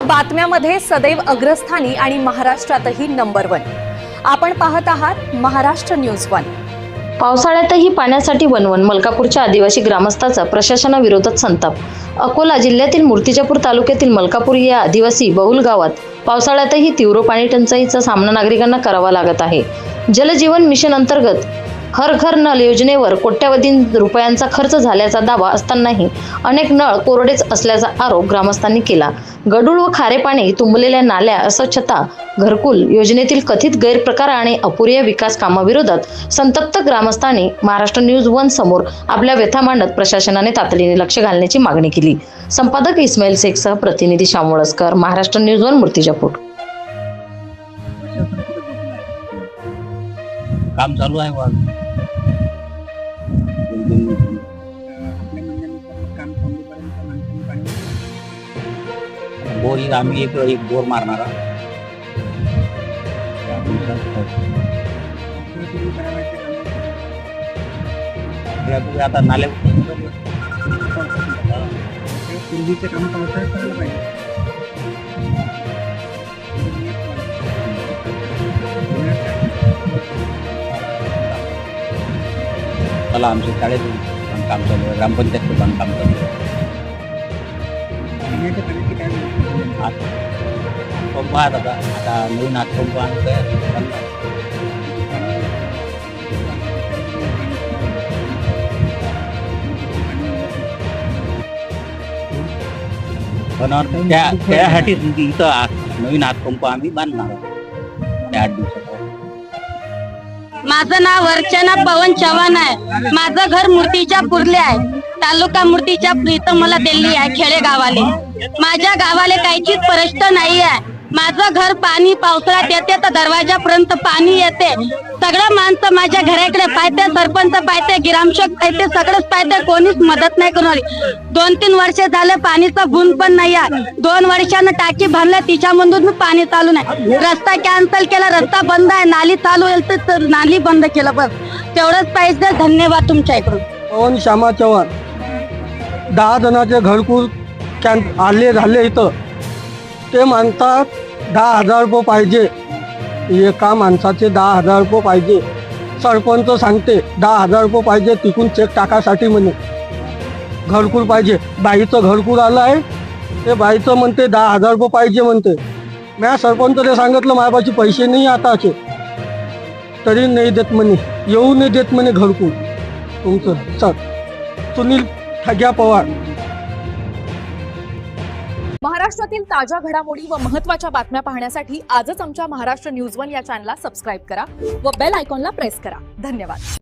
बातम्यामध्ये सदैव अग्रस्थानी आणि महाराष्ट्रातही नंबर 1। आपण पाहत आहात महाराष्ट्र न्यूज 1। पावसाळ्यातही पाण्यासाठी वणवण, मलकापूरच्या आदिवासी ग्रामस्थाचा प्रशासनाविरोधात संताप। अकोला जिल्ह्यातील मूर्तिजापूर तालुक्यातील मलकापूर या आदिवासी बहुल गावात पावसाळ्यातही तीव्र पाणी टंचाईचा सामना नागरिकांना करावा लागत आहे। जलजीवन मिशन अंतर्गत हर घर नळ योजनेवर कोट्यवधी रुपयांचा खर्च झाल्याचा दावा असतानाही अनेक नळ कोरडेच असल्याचा आरोप ग्रामस्थांनी केला। गढूळ व खारे पाणी तुंबलेल्या नाल्या, अस्वच्छता, घरकुल योजनेतील कथित गैरप्रकार आणि अपुऱ्या विकास कामाविरोधात संतप्त ग्रामस्थांनी महाराष्ट्र न्यूज 1 समोर आपल्या व्यथा मांडत प्रशासनाने तातडीने लक्ष घालण्याची मागणी केली। संपादक इस्माईल शेखसह प्रतिनिधी श्याम वळसकर, महाराष्ट्र न्यूज 1 मूर्तिजापूर। काम चालू आहे वाल बोर आम्ही एक बोर मारणार आता नाले पूर्वीचे काम पावसाळ्यात चाललं पाहिजे। मला आमच्या शाळेत बांधकाम चालू आहे, ग्रामपंचायतचं बांधकाम चालू आहे। पंप आहे आता नवीन हातपंप आणतोय। त्यासाठी इथं नवीन हातपंप आम्ही बांधणार आहोत त्या 8 दिवसात। माझं नाव अर्चना पवन चव्हाण आहे। माझं घर मूर्तिजापूरले आहे, तालुका मूर्तिजापूर। इथं मला दिल्ली आहे खेडेगावाले। माझ्या गावाले काहीच प्रश्न नाही आहे। माझं घर पाणी पावसाळ्यात येते तर दरवाजापर्यंत पाणी येते। सगळं माणसं माझ्या घराकडे पाहते, सरपंच पाहते, ग्रामसेवक पाहते, सगळंच पाहते, कोणीच मदत नाही करणारी। 2-3 वर्ष झाले पाणीचा बूंद पण नाही आहे। 2 वर्षानं टाकी भरल्या, तिच्यामधून पाणी चालू नाही। रस्ता कॅन्सल केला, रस्ता बंद आहे। नाली चालू आहे तर नाली बंद केलं, बस तेवढंच पाहिजे। धन्यवाद तुमच्या इकडून। पवन श्यामा चव्हाण। 10 जणांचे घरकुल आले झाले इथं, ते म्हणतात 10,000 रुपये पाहिजे। एका माणसाचे 10,000 रुपये पाहिजे। सरपंच सांगते 10,000 रुपये पाहिजे, तिकून चेक टाकासाठी म्हणे घरकुल पाहिजे। बाईचं घरकुल आलं आहे, ते बाईचं म्हणते 10,000 रुपये पाहिजे म्हणते। मी सरपंचने सांगितलं माझ्यापाशी पैसे नाही आताचे, तरी नाही देत म्हणे, येऊ नाही देत म्हणे घरकुल तुमचं। सर सुनील ठग्या पवार। महाराष्ट्रातील ताज्या घडामोडी व महत्त्वाच्या बातम्या पाहण्यासाठी आजच आमच्या महाराष्ट्र न्यूज 1 या चॅनलला सबस्क्राइब करा व बेल आयकॉनला प्रेस करा। धन्यवाद।